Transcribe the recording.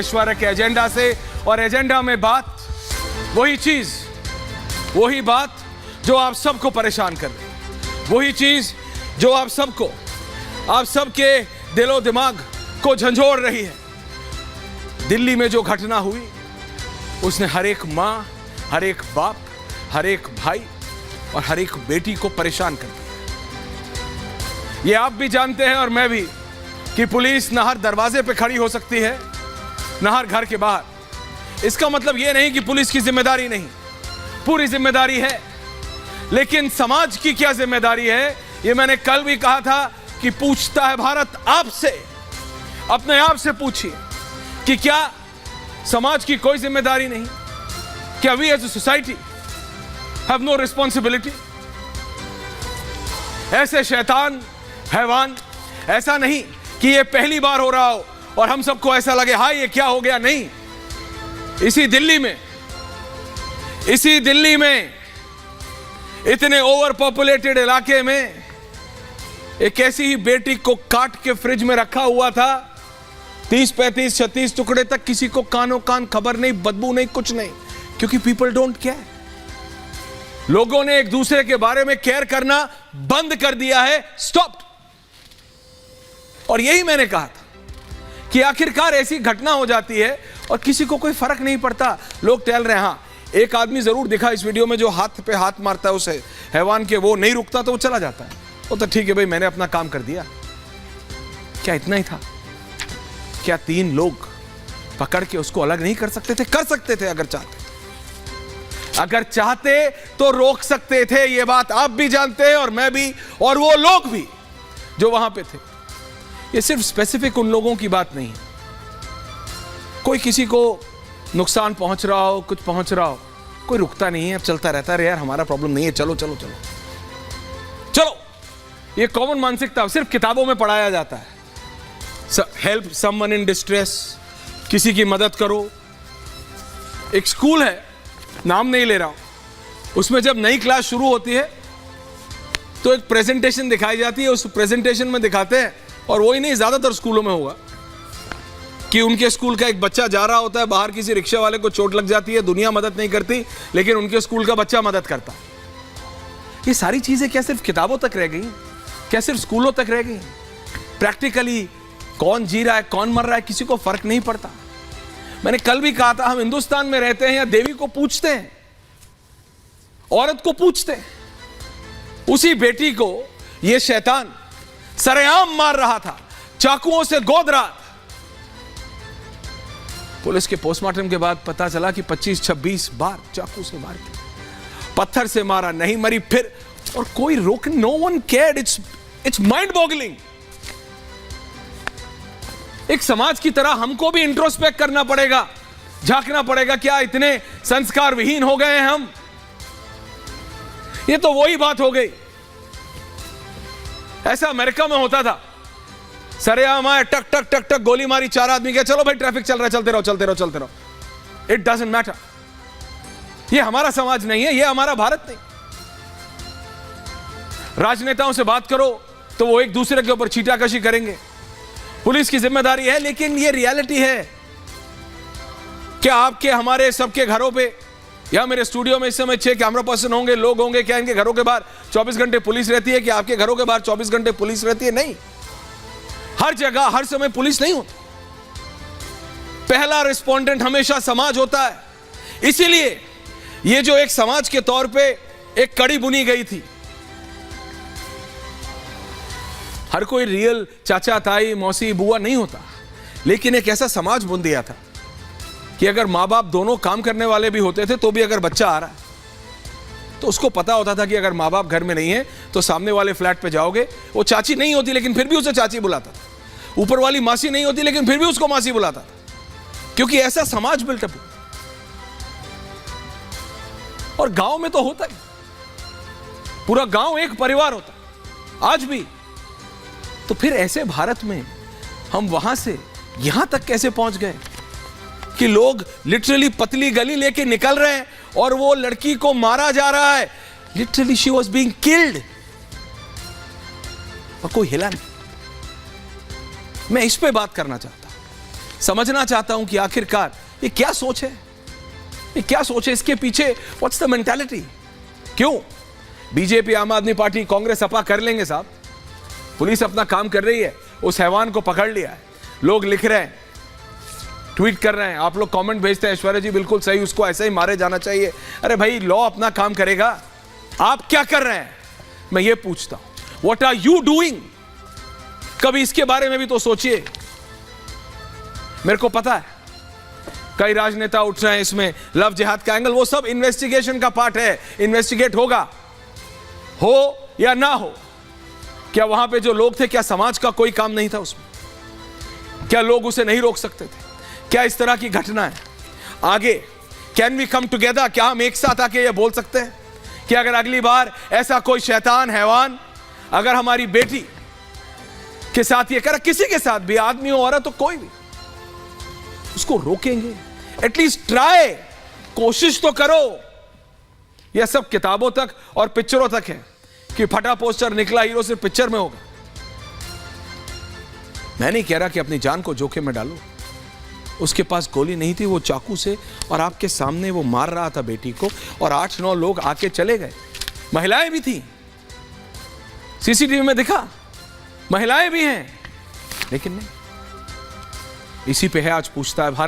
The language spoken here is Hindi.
ऐश्वर्य के एजेंडा से, और एजेंडा में बात वही बात जो आप सबको परेशान कर रही है, वही चीज जो आप सबके दिलो दिमाग को झंझोड़ रही है। दिल्ली में जो घटना हुई उसने हर एक मां, हर एक बाप, हर एक भाई और हर एक बेटी को परेशान कर दिया। ये आप भी जानते हैं और मैं भी कि पुलिस न हर दरवाजे पे खड़ी हो सकती है, न हर घर के बाहर। इसका मतलब यह नहीं कि पुलिस की जिम्मेदारी नहीं, पूरी जिम्मेदारी है। लेकिन समाज की क्या जिम्मेदारी है, यह मैंने कल भी कहा था कि पूछता है भारत आपसे। अपने आप से पूछिए कि क्या समाज की कोई जिम्मेदारी नहीं? क्या we as a society have no responsibility? ऐसे शैतान हैवान, ऐसा नहीं कि ये पहली बार हो रहा हो और हम सबको ऐसा लगे हाय ये क्या हो गया, नहीं। इसी दिल्ली में इतने ओवर पॉपुलेटेड इलाके में एक ऐसी ही बेटी को काट के फ्रिज में रखा हुआ था, 30, 35, 36 टुकड़े तक, किसी को कानो कान खबर नहीं, बदबू नहीं, कुछ नहीं, क्योंकि पीपल डोंट केयर। लोगों ने एक दूसरे के बारे में केयर करना बंद कर दिया है, स्टॉप। और यही मैंने कहा था कि आखिरकार ऐसी घटना हो जाती है और किसी को कोई फर्क नहीं पड़ता, लोग टहल रहे हैं। हाँ, एक आदमी जरूर दिखा इस वीडियो में जो हाथ पे हाथ मारता है उसे हैवान के, वो नहीं रुकता तो वो चला जाता है। वो तो ठीक है भाई, मैंने अपना काम कर दिया। क्या इतना ही था? क्या 3 लोग पकड़ के उसको अलग नहीं कर सकते थे? कर सकते थे अगर चाहते तो रोक सकते थे। ये बात आप भी जानते हैं और मैं भी, और वो लोग भी जो वहां पे थे। ये सिर्फ स्पेसिफिक उन लोगों की बात नहीं है। कोई किसी को नुकसान पहुंच रहा हो, कुछ पहुंच रहा हो, कोई रुकता नहीं है, अब चलता रहता है, यार हमारा प्रॉब्लम नहीं है, चलो चलो चलो चलो। ये कॉमन मानसिकता सिर्फ किताबों में पढ़ाया जाता है। हेल्प समवन इन डिस्ट्रेस, किसी की मदद करो। एक स्कूल है, नाम नहीं ले रहा हूं, उसमें जब नई क्लास शुरू होती है तो एक प्रेजेंटेशन दिखाई जाती है। उस प्रेजेंटेशन में दिखाते हैं, और वही नहीं, ज्यादातर स्कूलों में होगा कि उनके स्कूल का एक बच्चा जा रहा होता है, बाहर किसी रिक्शा वाले को चोट लग जाती है, दुनिया मदद नहीं करती, लेकिन उनके स्कूल का बच्चा मदद करता है। ये सारी चीजें क्या सिर्फ किताबों तक रह गई? क्या सिर्फ स्कूलों तक रह गई? प्रैक्टिकली कौन जी रहा है, कौन मर रहा है, किसी को फर्क नहीं पड़ता। मैंने कल भी कहा था, हम हिंदुस्तान में रहते हैं या देवी को पूछते हैं, औरत को पूछते हैं। उसी बेटी को यह शैतान सरेआम मार रहा था, चाकुओं से गोद रहा था। पुलिस के पोस्टमार्टम के बाद पता चला कि 25-26 बार चाकू से मार के, पत्थर से मारा, नहीं मरी, फिर, और कोई रोक, no one cared. It's mind boggling. एक समाज की तरह हमको भी इंट्रोस्पेक्ट करना पड़ेगा, झांकना पड़ेगा। क्या इतने संस्कार विहीन हो गए हैं हम? ये तो वही बात हो गई, ऐसा अमेरिका में होता था, सरेआम आए, टक टक टक टक गोली मारी, 4 आदमी गए, चलो भाई ट्रैफिक चल रहा है, चलते रहो चलते रहो चलते रहो। It doesn't matter. ये हमारा समाज नहीं है, ये हमारा भारत नहीं। राजनेताओं से बात करो तो वो एक दूसरे के ऊपर छीटाकशी करेंगे, पुलिस की जिम्मेदारी है, लेकिन ये रियलिटी है। क्या आपके, हमारे, सबके घरों पे, या मेरे स्टूडियो में इस समय 6 कैमरा पर्सन होंगे, लोग होंगे, क्या इनके घरों के बाहर 24 घंटे पुलिस रहती है? कि आपके घरों के बाहर 24 घंटे पुलिस रहती है? नहीं। हर जगह हर समय पुलिस नहीं होती। पहला रिस्पोंडेंट हमेशा समाज होता है। इसीलिए ये जो एक समाज के तौर पे एक कड़ी बुनी गई थी, हर कोई रियल चाचा, ताई, मौसी, बुआ नहीं होता, लेकिन एक ऐसा समाज बुन दिया था कि अगर माँ बाप दोनों काम करने वाले भी होते थे तो भी अगर बच्चा आ रहा है तो उसको पता होता था कि अगर माँ बाप घर में नहीं है तो सामने वाले फ्लैट पे जाओगे, वो चाची नहीं होती लेकिन फिर भी उसे चाची बुलाता था, ऊपर वाली मासी नहीं होती लेकिन फिर भी उसको मासी बुलाता था, क्योंकि ऐसा समाज बिल्टअप। और गांव में तो होता ही, पूरा गांव एक परिवार होता आज भी। तो फिर ऐसे भारत में हम वहां से यहां तक कैसे पहुंच गए कि लोग लिटरली पतली गली लेके निकल रहे हैं और वो लड़की को मारा जा रहा है, literally she was being killed, और कोई हिला नहीं। मैं इस पे बात करना चाहता हूं समझना चाहता हूं कि आखिरकार ये क्या सोच है, ये क्या सोच है, इसके पीछे व्हाट्स द मेंटालिटी। क्यों बीजेपी, आम आदमी पार्टी, कांग्रेस, सपा कर लेंगे साहब, पुलिस अपना काम कर रही है, उस हैवान को पकड़ लिया है, लोग लिख रहे हैं, ट्वीट कर रहे हैं, आप लोग कमेंट भेजते हैं, ऐश्वर्या जी बिल्कुल सही, उसको ऐसे ही मारे जाना चाहिए। अरे भाई, लॉ अपना काम करेगा, आप क्या कर रहे हैं, मैं ये पूछता हूं, व्हाट आर यू डूइंग? कभी इसके बारे में भी तो सोचिए। मेरे को पता है कई राजनेता उठ रहे हैं इसमें लव जिहाद का एंगल, वो सब इन्वेस्टिगेशन का पार्ट है, इन्वेस्टिगेट होगा, हो या ना हो। क्या वहां पे जो लोग थे, क्या समाज का कोई काम नहीं था उसमें? क्या लोग उसे नहीं रोक सकते थे? क्या इस तरह की घटना है आगे, कैन वी कम टुगेदर? क्या हम एक साथ आके ये बोल सकते हैं कि अगर अगली बार ऐसा कोई शैतान हैवान अगर हमारी बेटी के साथ ये करे, किसी के साथ भी, आदमी हो औरत हो कोई भी, उसको रोकेंगे? एटलीस्ट ट्राई, कोशिश तो करो। यह सब किताबों तक और पिक्चरों तक है कि फटा पोस्टर निकला, हीरो सिर्फ पिक्चर में होगा। मैं नहीं कह रहा कि अपनी जान को जोखिम में डालो, उसके पास गोली नहीं थी, वो चाकू से और आपके सामने वो मार रहा था बेटी को, और 8-9 लोग आके चले गए, महिलाएं भी थी, सीसीटीवी में दिखा, महिलाएं भी हैं, लेकिन नहीं। इसी पे है आज पूछता है भारत।